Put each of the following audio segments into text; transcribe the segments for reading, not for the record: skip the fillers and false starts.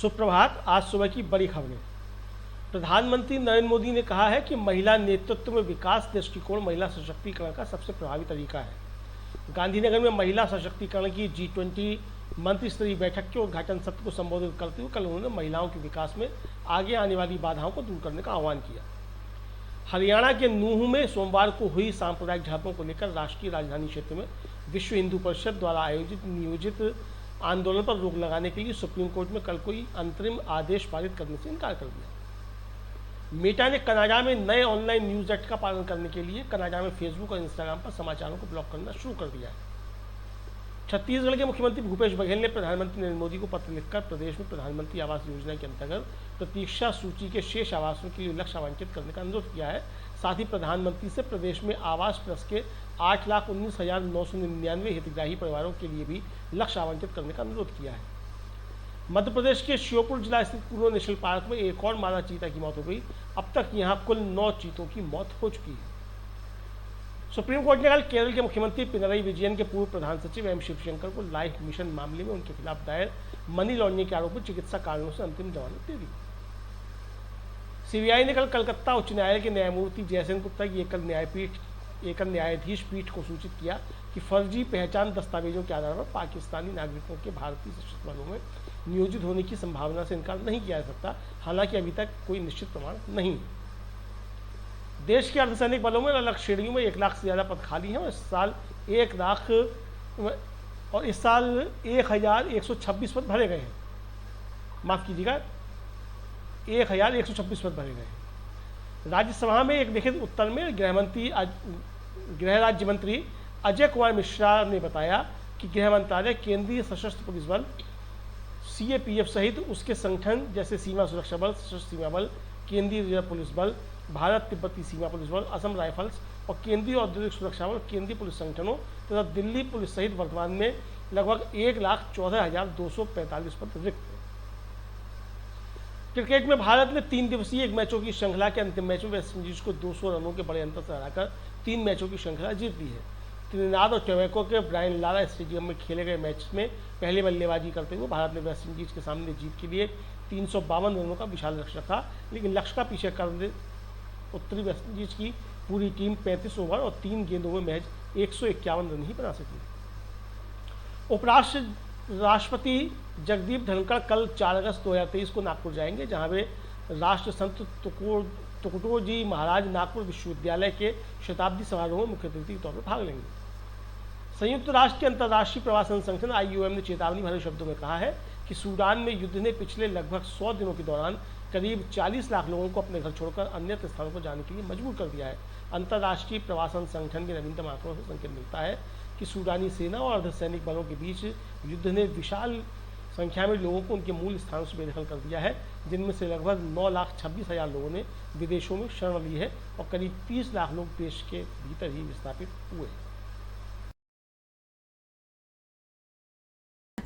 सुप्रभात। आज सुबह की बड़ी खबरें। प्रधानमंत्री नरेंद्र मोदी ने कहा है कि महिला नेतृत्व में विकास दृष्टिकोण महिला सशक्तिकरण का सबसे प्रभावी तरीका है। गांधीनगर में महिला सशक्तिकरण की G20 मंत्री स्तरीय बैठक के उद्घाटन सत्र को संबोधित करते हुए कल उन्होंने महिलाओं के विकास में आगे आने वाली बाधाओं को दूर करने का आह्वान किया। हरियाणा के नूंह में सोमवार को हुई सांप्रदायिक झड़पों को लेकर राष्ट्रीय राजधानी क्षेत्र में विश्व हिंदू परिषद द्वारा आयोजित नियोजित आंदोलन पर रोक लगाने के लिए सुप्रीम कोर्ट में कल कोई अंतरिम आदेश पारित करने से इनकार कर दिया। मेटा ने कनाडा में नए ऑनलाइन न्यूज एक्ट का पालन करने के लिए कनाडा में फेसबुक और इंस्टाग्राम पर समाचारों को ब्लॉक करना शुरू कर दिया है। छत्तीसगढ़ के मुख्यमंत्री भूपेश बघेल ने प्रधानमंत्री नरेंद्र मोदी को पत्र लिखकर प्रदेश में प्रधानमंत्री आवास योजना के अंतर्गत प्रतीक्षा सूची के शेष आवासों के लिए लक्ष्य आवंटित करने का अनुरोध किया है। साथ ही प्रधानमंत्री से प्रदेश में आवास प्लस के 8,19,999 हितग्राही परिवारों के लिए भी लक्ष्य आवंटित करने का अनुरोध किया है। मध्य प्रदेश के श्योपुर जिला स्थित कुर्रो नेशनल पार्क में एक और मादा चीता की मौत हो गई। अब तक यहां कुल 9 चीतों की मौत हो चुकी है। सुप्रीम कोर्ट ने कल केरल के मुख्यमंत्री पिनरई विजयन के पूर्व प्रधान सचिव एम शिवशंकर को लाइफ मिशन मामले में उनके खिलाफ दायर मनी लॉन्ड्रिंग के आरोप में चिकित्सा कारणों से अंतिम जमानत दे दी। सीबीआई ने कल कलकत्ता उच्च न्यायालय के न्यायमूर्ति जयसेन गुप्ता की एकल न्यायाधीश पीठ को सूचित किया कि फर्जी पहचान दस्तावेजों के आधार पर पाकिस्तानी नागरिकों के भारतीय सशस्त्र बलों में नियोजित होने की संभावना से इनकार नहीं किया जा सकता। हालांकि अभी तक कोई निश्चित प्रमाण नहीं है। देश के अर्धसैनिक बलों में अलग श्रेणियों में 1 लाख से ज़्यादा पद खाली हैं और इस साल 1,126 पद भरे गए हैं। माफ़ कीजिएगा, 1,126 पद भरे गए हैं। राज्यसभा में एक लिखित उत्तर में गृह राज्य मंत्री अजय कुमार मिश्रा ने बताया कि गृह मंत्रालय केंद्रीय सशस्त्र पुलिस बल CAPF सहित उसके संगठन जैसे सीमा सुरक्षा बल, सशस्त्र सीमा बल, केंद्रीय रिजर्व पुलिस बल, भारत तिब्बती सीमा पुलिस बल, असम राइफल्स और केंद्रीय औद्योगिक सुरक्षा बल, केंद्रीय पुलिस संगठनों तथा दिल्ली पुलिस सहित वर्तमान में लगभग 1,14,245 पद रिक्त हैं। क्रिकेट में भारत ने 3 दिवसीय 1 मैचों की श्रृंखला के अंतिम मैच में वेस्टइंडीज को 200 रनों के बड़े अंतर से हराकर 3 मैचों की श्रृंखला जीत ली है। त्रिनिदाद और टोबैगो के ब्रायन लारा स्टेडियम में खेले गए मैच में पहले बल्लेबाजी करते हुए भारत ने वेस्टइंडीज के सामने जीत के लिए 352 रनों का विशाल लक्ष्य रखा, लेकिन लक्ष्य का पीछे कर उत्तरी वेस्टइंडीज की पूरी टीम 35 ओवर और 3 गेंदों में महज 151 रन ही बना सकी। उपराष्ट्रपति जगदीप धनखड़ कल 4 अगस्त 2023 को नागपुर जाएंगे, जहां वे राष्ट्र संत तुकटोजी महाराज नागपुर विश्वविद्यालय के शताब्दी समारोह में मुख्य अतिथि के तौर पर भाग लेंगे। संयुक्त राष्ट्र के अंतर्राष्ट्रीय प्रवासन संगठन IOM ने चेतावनी भरे शब्दों में कहा है कि सूडान में युद्ध ने पिछले लगभग 100 दिनों के दौरान करीब 40 लाख लोगों को अपने घर छोड़कर अन्य स्थानों पर जाने के लिए मजबूर कर दिया है। अंतर्राष्ट्रीय प्रवासन संगठन के नवीनतम आंकड़ों से संकेत मिलता है कि सूडानी सेना और अर्धसैनिक बलों के बीच युद्ध ने विशाल संख्या में लोगों को उनके मूल स्थानों से बेदखल कर दिया है, जिनमें से लगभग 9,26,000 लोगों ने विदेशों में शरण ली है और करीब 30 लाख लोग देश के भीतर ही विस्थापित हुए।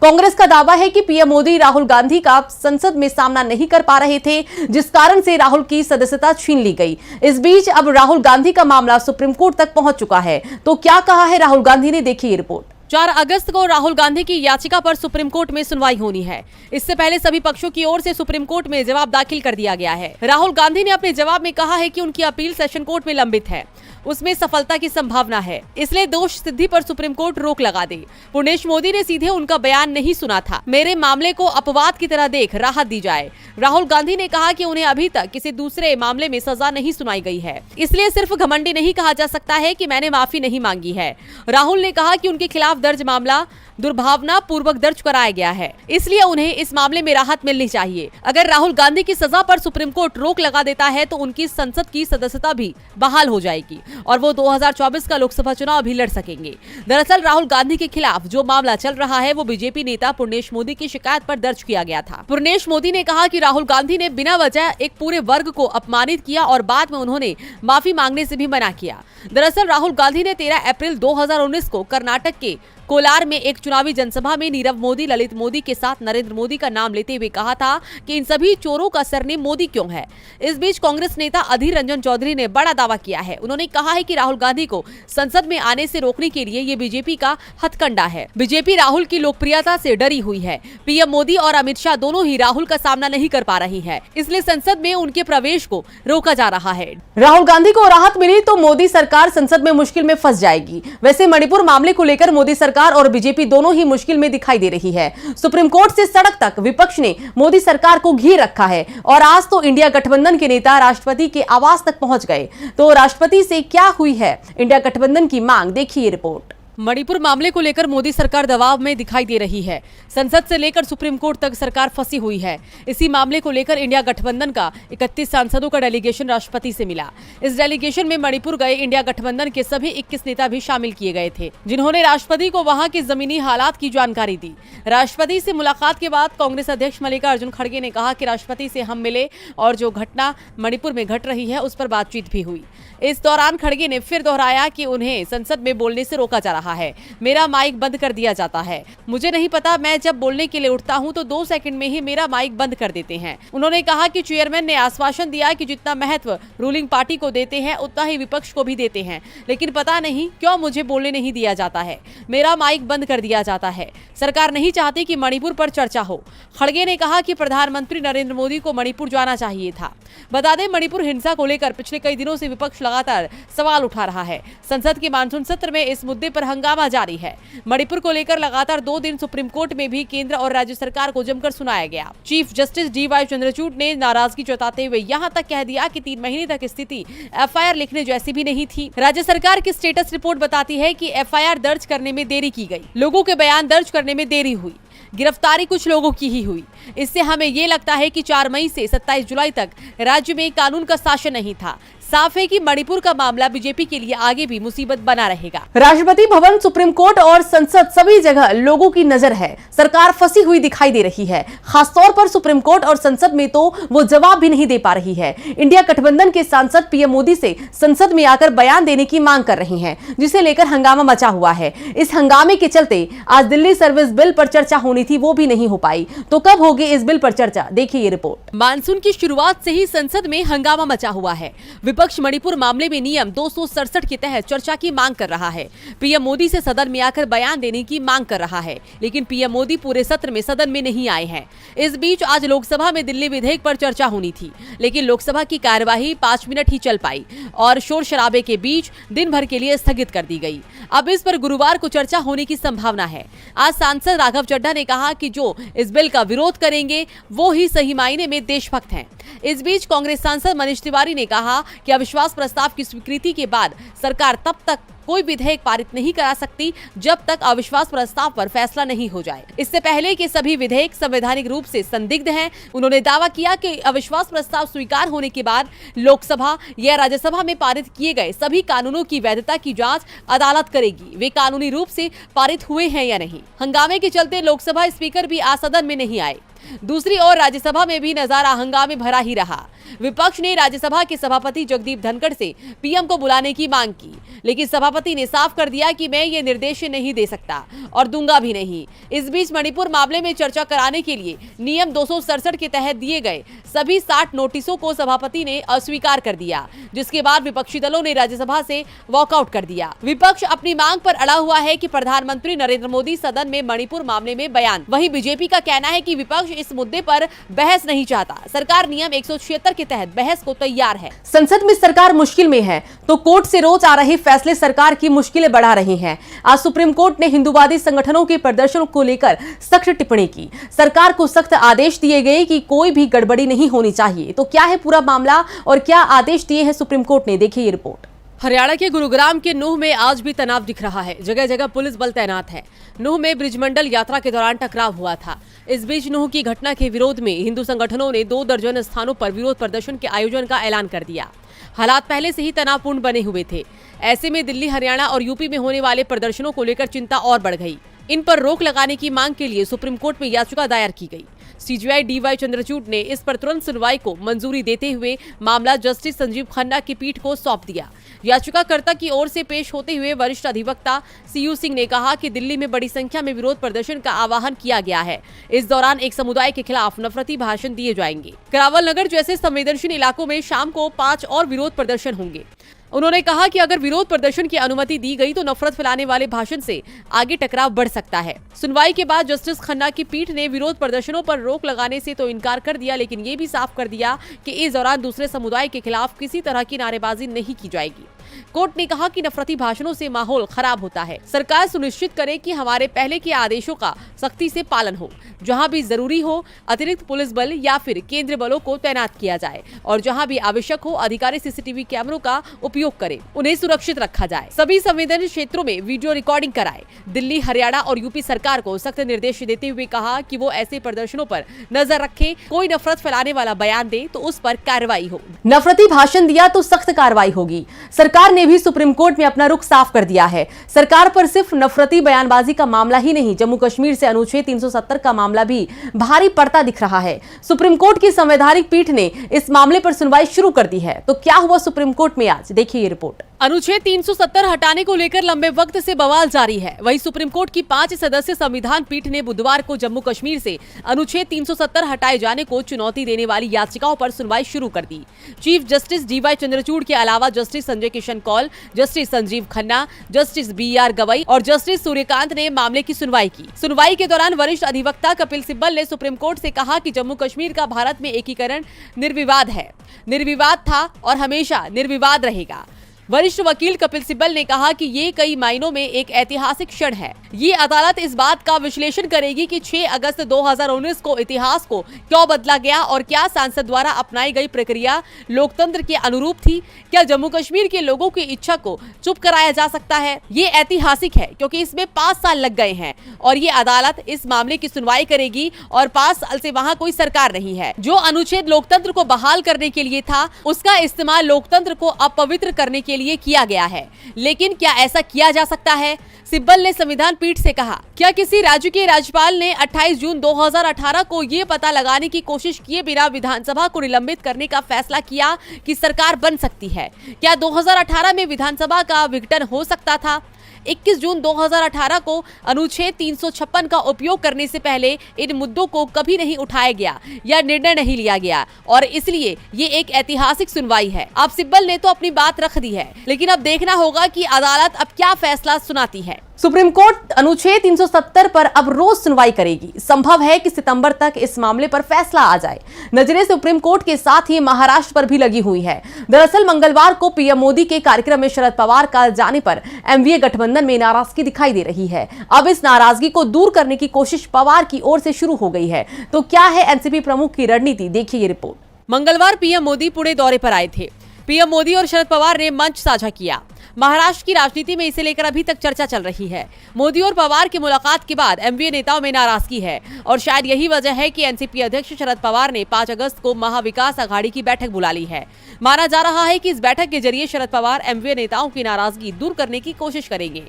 कांग्रेस का दावा है कि पीएम मोदी राहुल गांधी का संसद में सामना नहीं कर पा रहे थे, जिस कारण से राहुल की सदस्यता छीन ली गई। इस बीच अब राहुल गांधी का मामला सुप्रीम कोर्ट तक पहुंच चुका है। तो क्या कहा है राहुल गांधी ने, देखिए ये रिपोर्ट। 4 अगस्त को राहुल गांधी की याचिका पर सुप्रीम कोर्ट में सुनवाई होनी है। इससे पहले सभी पक्षों की ओर से सुप्रीम कोर्ट में जवाब दाखिल कर दिया गया है। राहुल गांधी ने अपने जवाब में कहा है कि उनकी अपील सेशन कोर्ट में लंबित है, उसमें सफलता की संभावना है, इसलिए दोष सिद्धि पर सुप्रीम कोर्ट रोक लगा दे। पुर्णेश मोदी ने सीधे उनका बयान नहीं सुना था। मेरे मामले को अपवाद की तरह देख राहत दी जाए। राहुल गांधी ने कहा कि उन्हें अभी तक किसी दूसरे मामले में सजा नहीं सुनाई गई है, इसलिए सिर्फ घमंडी नहीं कहा जा सकता है कि मैंने माफी नहीं मांगी है। राहुल ने कहा कि उनके खिलाफ दर्ज मामला दुर्भावना पूर्वक दर्ज कराया गया है, इसलिए उन्हें इस मामले में राहत मिलनी चाहिए। अगर राहुल गांधी की सजा पर सुप्रीम कोर्ट रोक लगा देता है तो उनकी संसद की सदस्यता भी बहाल हो जाएगी और वो 2024 का लोकसभा चुनाव भी लड़ सकेंगे। दरअसल राहुल गांधी के खिलाफ जो मामला चल रहा है वो बीजेपी नेता पुर्णेश मोदी की शिकायत पर दर्ज किया गया था। पुर्णेश मोदी ने कहा कि राहुल गांधी ने बिना वजह एक पूरे वर्ग को अपमानित किया और बाद में उन्होंने माफी मांगने से भी मना किया। दरअसल राहुल गांधी ने 13 अप्रैल 2019 को कर्नाटक के कोलार में एक चुनावी जनसभा में नीरव मोदी ललित मोदी के साथ नरेंद्र मोदी का नाम लेते हुए कहा था कि इन सभी चोरों का सरनेम मोदी क्यों है। इस बीच कांग्रेस नेता अधीर रंजन चौधरी ने बड़ा दावा किया है। उन्होंने कहा है कि राहुल गांधी को संसद में आने से रोकने के लिए ये बीजेपी का हथकंडा है। बीजेपी राहुल की लोकप्रियता से डरी हुई है। पीएम मोदी और अमित शाह दोनों ही राहुल का सामना नहीं कर पा रही है, इसलिए संसद में उनके प्रवेश को रोका जा रहा है। राहुल गांधी को राहत मिली तो मोदी सरकार संसद में मुश्किल में फंस जाएगी। वैसे मणिपुर मामले को लेकर मोदी सरकार और बीजेपी दोनों ही मुश्किल में दिखाई दे रही है। सुप्रीम कोर्ट से सड़क तक विपक्ष ने मोदी सरकार को घेर रखा है और आज तो इंडिया गठबंधन के नेता राष्ट्रपति के आवास तक पहुंच गए। तो राष्ट्रपति से क्या हुई है इंडिया गठबंधन की मांग, देखिए रिपोर्ट। मणिपुर मामले को लेकर मोदी सरकार दबाव में दिखाई दे रही है। संसद से लेकर सुप्रीम कोर्ट तक सरकार फंसी हुई है। इसी मामले को लेकर इंडिया गठबंधन का 31 सांसदों का डेलीगेशन राष्ट्रपति से मिला। इस डेलीगेशन में मणिपुर गए इंडिया गठबंधन के सभी 21 नेता भी शामिल किए गए थे, जिन्होंने राष्ट्रपति को वहां के जमीनी हालात की जानकारी दी। राष्ट्रपति से मुलाकात के बाद कांग्रेस अध्यक्ष मल्लिकार्जुन खड़गे ने कहा कि राष्ट्रपति से हम मिले और जो घटना मणिपुर में घट रही है उस पर बातचीत भी हुई। इस दौरान खड़गे ने फिर दोहराया कि उन्हें संसद में बोलने से रोका जा रहा है। मेरा माइक बंद कर दिया जाता है। मुझे नहीं पता, मैं जब बोलने के लिए उठता हूं तो 2 सेकंड में ही मेरा माइक बंद कर देते हैं। उन्होंने कहा कि चेयरमैन ने आश्वासन दिया कि जितना महत्व रूलिंग पार्टी को देते हैं उतना ही विपक्ष को भी देते हैं, लेकिन पता नहीं क्यों मुझे बोलने नहीं दिया जाता है। मेरा माइक बंद कर दिया जाता है। सरकार नहीं चाहती कि मणिपुर पर चर्चा हो। खड़गे ने कहा कि प्रधानमंत्री नरेंद्र मोदी को मणिपुर जाना चाहिए था। बता दें, मणिपुर हिंसा को लेकर पिछले कई दिनों से विपक्ष लगातार सवाल उठा रहा है। संसद के मानसून सत्र में इस मुद्दे पर हंगामा जारी है। मणिपुर को लेकर लगातार 2 दिन सुप्रीम कोर्ट में भी केंद्र और राज्य सरकार को जमकर सुनाया गया। चीफ जस्टिस DY चंद्रचूड़ ने नाराजगी जताते हुए यहां तक कह दिया कि 3 महीने तक स्थिति FIR लिखने जैसी भी नहीं थी। राज्य सरकार की स्टेटस रिपोर्ट बताती है कि FIR दर्ज करने में देरी की गई, लोगों के बयान दर्ज करने में देरी हुई, गिरफ्तारी कुछ लोगों की ही हुई। इससे हमें ये लगता है कि 4 मई से 27 जुलाई तक राज्य में कानून का शासन नहीं था। साफ है कि मणिपुर का मामला बीजेपी के लिए आगे भी मुसीबत बना रहेगा। राष्ट्रपति भवन, सुप्रीम कोर्ट और संसद सभी जगह लोगों की नजर है। सरकार फंसी हुई दिखाई दे रही है। खासतौर पर सुप्रीम कोर्ट और संसद में तो वो जवाब भी नहीं दे पा रही है। इंडिया गठबंधन के सांसद पीएम मोदी से संसद में आकर बयान देने की मांग कर रहे हैं, जिसे लेकर हंगामा मचा हुआ है। इस हंगामे के चलते आज दिल्ली सर्विस बिल पर चर्चा होनी थी, वो भी नहीं हो पाई। तो कब होगी इस बिल पर चर्चा, देखिए ये रिपोर्ट। मानसून की शुरुआत से ही संसद में हंगामा मचा हुआ है। विपक्ष मणिपुर मामले में नियम 267 के तहत चर्चा की मांग कर रहा है। पीएम मोदी से सदन में आकर बयान देने की मांग कर रहा है, लेकिन पीएम मोदी पूरे सत्र में सदन में नहीं आए हैं। इस बीच आज लोकसभा में दिल्ली विधेयक पर चर्चा होनी थी, लेकिन लोकसभा की कार्यवाही 5 मिनट ही चल पाई और शोर शराबे के बीच दिन भर के लिए स्थगित कर दी गई। अब इस पर गुरुवार को चर्चा होने की संभावना है। आज सांसद राघव चड्ढा ने कहा कि जो इस बिल का विरोध करेंगे वो ही सही मायने में देशभक्त हैं। इस बीच कांग्रेस सांसद मनीष तिवारी ने कहा कि अविश्वास प्रस्ताव की स्वीकृति के बाद सरकार तब तक कोई विधेयक पारित नहीं करा सकती जब तक अविश्वास प्रस्ताव पर फैसला नहीं हो जाए। इससे पहले कि सभी विधेयक संवैधानिक रूप से संदिग्ध हैं, उन्होंने दावा किया कि अविश्वास प्रस्ताव स्वीकार होने के बाद लोकसभा या राज्यसभा में पारित किए गए सभी कानूनों की वैधता की जांच अदालत करेगी, वे कानूनी रूप से पारित हुए हैं या नहीं। हंगामे के चलते लोकसभा स्पीकर भी आज सदन में नहीं आए। दूसरी ओर राज्यसभा में भी नजारा हंगामे भरा ही रहा। विपक्ष ने राज्यसभा के सभापति जगदीप धनखड़ से पीएम को बुलाने की मांग की, लेकिन सभापति ने साफ कर दिया कि मैं ये निर्देश नहीं दे सकता और दूंगा भी नहीं। इस बीच मणिपुर मामले में चर्चा कराने के लिए नियम 267 के तहत दिए गए सभी 60 नोटिसों को सभापति ने अस्वीकार कर दिया, जिसके बाद विपक्षी दलों ने राज्यसभा से वॉकआउट कर दिया। विपक्ष अपनी मांग पर अड़ा हुआ है कि प्रधानमंत्री नरेंद्र मोदी सदन में मणिपुर मामले में बयान। वहीं बीजेपी का कहना है कि विपक्ष इस मुद्दे पर बहस नहीं चाहता। सरकार नियम 176 के तहत बहस को तैयार है। संसद में सरकार मुश्किल में है तो कोर्ट से रोज आ रहे फैसले सरकार की मुश्किलें बढ़ा रहे हैं। आज सुप्रीम कोर्ट ने हिंदूवादी संगठनों के प्रदर्शन को लेकर सख्त टिप्पणी की। सरकार को सख्त आदेश दिए गए कि कोई भी गड़बड़ी नहीं होनी चाहिए। तो क्या है पूरा मामला और क्या आदेश दिए हैं सुप्रीम कोर्ट ने, देखिए ये रिपोर्ट। हरियाणा के गुरुग्राम के नूह में आज भी तनाव दिख रहा है। जगह जगह पुलिस बल तैनात है। नूह में ब्रिजमंडल यात्रा के दौरान टकराव हुआ था। इस बीच नूह की घटना के विरोध में हिंदू संगठनों ने 2 दर्जन स्थानों पर विरोध प्रदर्शन के आयोजन का ऐलान कर दिया। हालात पहले से ही तनावपूर्ण बने हुए थे। ऐसे में दिल्ली, हरियाणा और यूपी में होने वाले प्रदर्शनों को लेकर चिंता और बढ़ गई। इन पर रोक लगाने की मांग के लिए सुप्रीम कोर्ट में याचिका दायर की गई। CJI DY चंद्रचूड़ ने इस पर तुरंत सुनवाई को मंजूरी देते हुए मामला जस्टिस संजीव खन्ना की पीठ को सौंप दिया। याचिकाकर्ता की ओर से पेश होते हुए वरिष्ठ अधिवक्ता सीयू सिंह ने कहा कि दिल्ली में बड़ी संख्या में विरोध प्रदर्शन का आह्वान किया गया है। इस दौरान एक समुदाय के खिलाफ नफरती भाषण दिए जाएंगे। करावल नगर जैसे संवेदनशील इलाकों में शाम को 5 और विरोध प्रदर्शन होंगे। उन्होंने कहा कि अगर विरोध प्रदर्शन की अनुमति दी गई तो नफरत फैलाने वाले भाषण से आगे टकराव बढ़ सकता है। सुनवाई के बाद जस्टिस खन्ना की पीठ ने विरोध प्रदर्शनों पर रोक लगाने से तो इनकार कर दिया, लेकिन ये भी साफ कर दिया कि इस दौरान दूसरे समुदाय के खिलाफ किसी तरह की नारेबाजी नहीं की जाएगी। कोर्ट ने कहा कि नफरती भाषणों से माहौल खराब होता है। सरकार सुनिश्चित करे कि हमारे पहले के आदेशों का सख्ती से पालन हो। जहां भी जरूरी हो अतिरिक्त पुलिस बल या फिर केंद्रीय बलों को तैनात किया जाए और जहां भी आवश्यक हो अधिकारी सीसीटीवी कैमरों का उपयोग करें, उन्हें सुरक्षित रखा जाए। सभी संवेदनशील क्षेत्रों में वीडियो रिकॉर्डिंग कराए। दिल्ली, हरियाणा और यूपी सरकार को सख्त निर्देश देते हुए कहा कि वो ऐसे प्रदर्शनों पर नजर रखे। कोई नफरत फैलाने वाला बयान दे तो उस पर कार्रवाई हो। नफरती भाषण दिया तो सख्त कार्रवाई होगी। सरकार ने भी सुप्रीम कोर्ट में अपना रुख साफ कर दिया है। सरकार पर सिर्फ नफरती बयानबाजी का मामला ही नहीं, जम्मू कश्मीर से अनुच्छेद 370 का मामला भी भारी पड़ता दिख रहा है। सुप्रीम कोर्ट की संवैधानिक पीठ ने इस मामले पर सुनवाई शुरू कर दी है। तो क्या हुआ सुप्रीम कोर्ट में आज, देखिए ये रिपोर्ट। अनुच्छेद 370 हटाने को लेकर लंबे वक्त से बवाल जारी है। वहीं सुप्रीम कोर्ट की 5 सदस्यीय संविधान पीठ ने बुधवार को जम्मू कश्मीर से अनुच्छेद 370 हटाए जाने को चुनौती देने वाली याचिकाओं पर सुनवाई शुरू कर दी। चीफ जस्टिस DY चंद्रचूड़ के अलावा justice Sanjay Kishan Kaul, justice Sanjiv Khanna, justice BR Gavai और जस्टिस सूर्यकांत ने मामले की सुनवाई की। सुनवाई के दौरान वरिष्ठ अधिवक्ता कपिल सिब्बल ने सुप्रीम कोर्ट से कहा कि जम्मू कश्मीर का भारत में एकीकरण निर्विवाद है, निर्विवाद था और हमेशा निर्विवाद रहेगा। वरिष्ठ वकील कपिल सिब्बल ने कहा कि ये कई मायनों में एक ऐतिहासिक क्षण है। ये अदालत इस बात का विश्लेषण करेगी कि 6 अगस्त 2019 को इतिहास को क्यों बदला गया और क्या सांसद द्वारा अपनाई गई प्रक्रिया लोकतंत्र के अनुरूप थी। क्या जम्मू कश्मीर के लोगों की इच्छा को चुप कराया जा सकता है? ये ऐतिहासिक है क्योंकि इसमें 5 साल लग गए हैं और ये अदालत इस मामले की सुनवाई करेगी और 5 साल से वहाँ कोई सरकार नहीं है। जो अनुच्छेद लोकतंत्र को बहाल करने के लिए था, उसका इस्तेमाल लोकतंत्र को अपवित्र करने के लिए किया गया है। लेकिन क्या ऐसा किया जा सकता है? सिब्बल ने संविधान पीठ से कहा, क्या किसी राज्य के राज्यपाल ने 28 जून 2018 को ये पता लगाने की कोशिश किए बिना विधानसभा को निलंबित करने का फैसला किया कि सरकार बन सकती है? क्या 2018 में विधानसभा का विघटन हो सकता था? 21 जून 2018 को अनुच्छेद 356 का उपयोग करने से पहले इन मुद्दों को कभी नहीं उठाया गया या निर्णय नहीं लिया गया और इसलिए ये एक ऐतिहासिक सुनवाई है। अब सिब्बल ने तो अपनी बात रख दी है, लेकिन अब देखना होगा कि अदालत अब क्या फैसला सुनाती है। सुप्रीम कोर्ट अनुच्छेद 370 पर अब रोज सुनवाई करेगी। संभव है कि सितंबर तक इस मामले पर फैसला आ जाए। नजरें सुप्रीम कोर्ट के साथ ही महाराष्ट्र पर भी लगी हुई है। दरअसल मंगलवार को पीएम मोदी के कार्यक्रम में शरद पवार का जाने पर एनडीए गठबंधन में नाराजगी दिखाई दे रही है। अब इस नाराजगी को दूर करने की कोशिश पवार की ओर से शुरू हो गई है। तो क्या है एनसीपी प्रमुख की रणनीति, देखिए ये रिपोर्ट। मंगलवार पीएम मोदी पुणे दौरे पर आए थे। पीएम मोदी और शरद पवार ने मंच साझा किया। महाराष्ट्र की राजनीति में इसे लेकर अभी तक चर्चा चल रही है। मोदी और पवार की मुलाकात के बाद एमवीए नेताओं में नाराजगी है और शायद यही वजह है कि एनसीपी अध्यक्ष शरद पवार ने 5 अगस्त को महाविकास अघाड़ी की बैठक बुला ली है। माना जा रहा है कि इस बैठक के जरिए शरद पवार एमवीए नेताओं की नाराजगी दूर करने की कोशिश करेंगे।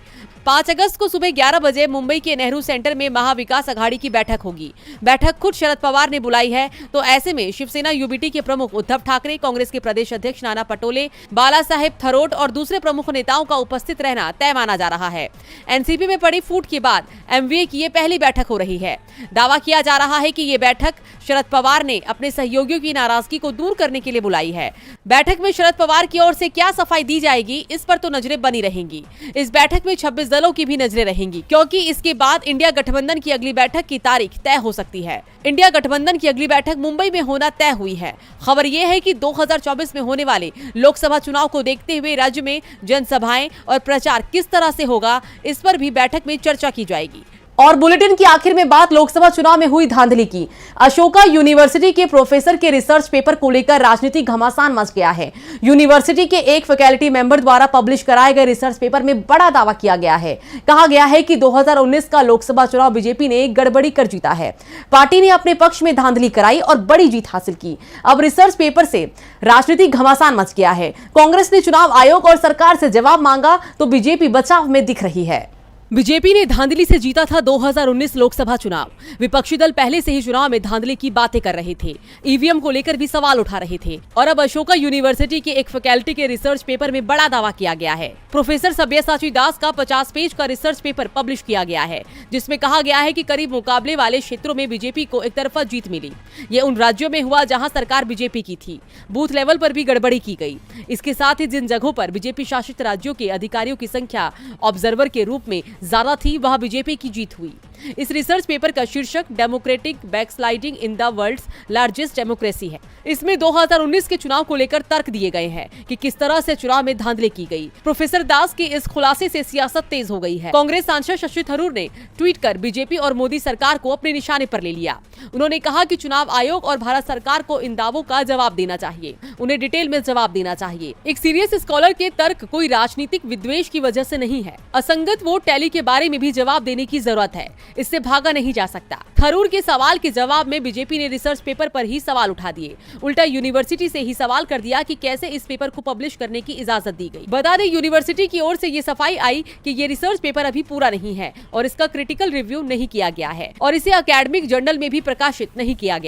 5 अगस्त को सुबह 11 बजे मुंबई के नेहरू सेंटर में महाविकास अघाड़ी की बैठक होगी। बैठक खुद शरद पवार ने बुलाई है, तो ऐसे में शिवसेना यूबीटी के प्रमुख उद्धव ठाकरे, कांग्रेस के प्रदेश अध्यक्ष नाना पटोले, बाला साहेब थरोट और दूसरे प्रमुख नेताओं का उपस्थित रहना तय माना जा रहा है। एनसीपी में पड़ी फूट के बाद एमवीए की ये पहली बैठक हो रही है। दावा किया जा रहा है कि ये बैठक शरद पवार ने अपने सहयोगियों की नाराजगी को दूर करने के लिए बुलाई है। बैठक में शरद पवार की ओर से क्या सफाई दी जाएगी, इस पर तो नजरें बनी रहेंगी। इस बैठक में 26 दलों की भी नजरें रहेंगी, क्योंकि इसके बाद इंडिया गठबंधन की अगली बैठक की तारीख तय हो सकती है। इंडिया गठबंधन की अगली बैठक मुंबई में होना तय हुई है। खबर यह है कि 2024 में होने वाले लोकसभा चुनाव को देखते हुए राज्य में जनसभाएं और प्रचार किस तरह से होगा, इस पर भी बैठक में चर्चा की जाएगी। और बुलेटिन की आखिर में बात लोकसभा चुनाव में हुई धांधली की। अशोका यूनिवर्सिटी के प्रोफेसर के रिसर्च पेपर को लेकर राजनीतिक घमासान मच गया है। यूनिवर्सिटी के एक फैकल्टी मेंबर द्वारा पब्लिश कराए गए रिसर्च पेपर में बड़ा दावा किया गया है। कहा गया है कि 2019 का लोकसभा चुनाव बीजेपी ने गड़बड़ी कर जीता है। पार्टी ने अपने पक्ष में धांधली कराई और बड़ी जीत हासिल की। अब रिसर्च पेपर से राजनीतिक घमासान मच गया है। कांग्रेस ने चुनाव आयोग और सरकार से जवाब मांगा तो बीजेपी बचाव में दिख रही है। बीजेपी ने धांधली से जीता था 2019 लोकसभा चुनाव। विपक्षी दल पहले से ही चुनाव में धांधली की बातें कर रहे थे, ईवीएम को लेकर भी सवाल उठा रहे थे और अब अशोका यूनिवर्सिटी के एक फैकल्टी के रिसर्च पेपर में बड़ा दावा किया गया है। प्रोफेसर सब्यसाची दास का 50 पेज का रिसर्च पेपर पब्लिश किया गया है, जिसमें कहा गया है कि करीब मुकाबले वाले क्षेत्रों में बीजेपी को एक तरफा जीत मिली। ये उन राज्यों में हुआ जहां सरकार बीजेपी की थी, बूथ लेवल पर भी गड़बड़ी की गई। इसके साथ ही जिन जगहों पर बीजेपी शासित राज्यों के अधिकारियों की संख्या ऑब्जर्वर के रूप में ज्यादा थी, वहां बीजेपी की जीत हुई। इस रिसर्च पेपर का शीर्षक democratic backsliding in the world's largest democracy है। इसमें 2019 के चुनाव को लेकर तर्क दिए गए हैं कि किस तरह से चुनाव में धांधली की गई। प्रोफेसर दास के इस खुलासे से सियासत तेज हो गई है। कांग्रेस सांसद शशि थरूर ने ट्वीट कर बीजेपी और मोदी सरकार को अपने निशाने पर ले लिया। उन्होंने कहा कि चुनाव आयोग और भारत सरकार को इन दावों का जवाब देना चाहिए, उन्हें डिटेल में जवाब देना चाहिए। एक सीरियस स्कॉलर के तर्क कोई राजनीतिक विद्वेष की वजह से नहीं है। असंगत वोट टैली के बारे में भी जवाब देने की जरूरत है, इससे भागा नहीं जा सकता। थरूर के सवाल के जवाब में बीजेपी ने रिसर्च पेपर पर ही सवाल उठा दिए, उल्टा यूनिवर्सिटी से ही सवाल कर दिया कि कैसे इस पेपर को पब्लिश करने की इजाजत दी गई। बता दें, यूनिवर्सिटी की ओर से ये सफाई आई कि ये रिसर्च पेपर अभी पूरा नहीं है और इसका क्रिटिकल रिव्यू नहीं किया गया है और इसे एकेडमिक जर्नल में भी प्रकाशित नहीं किया गया।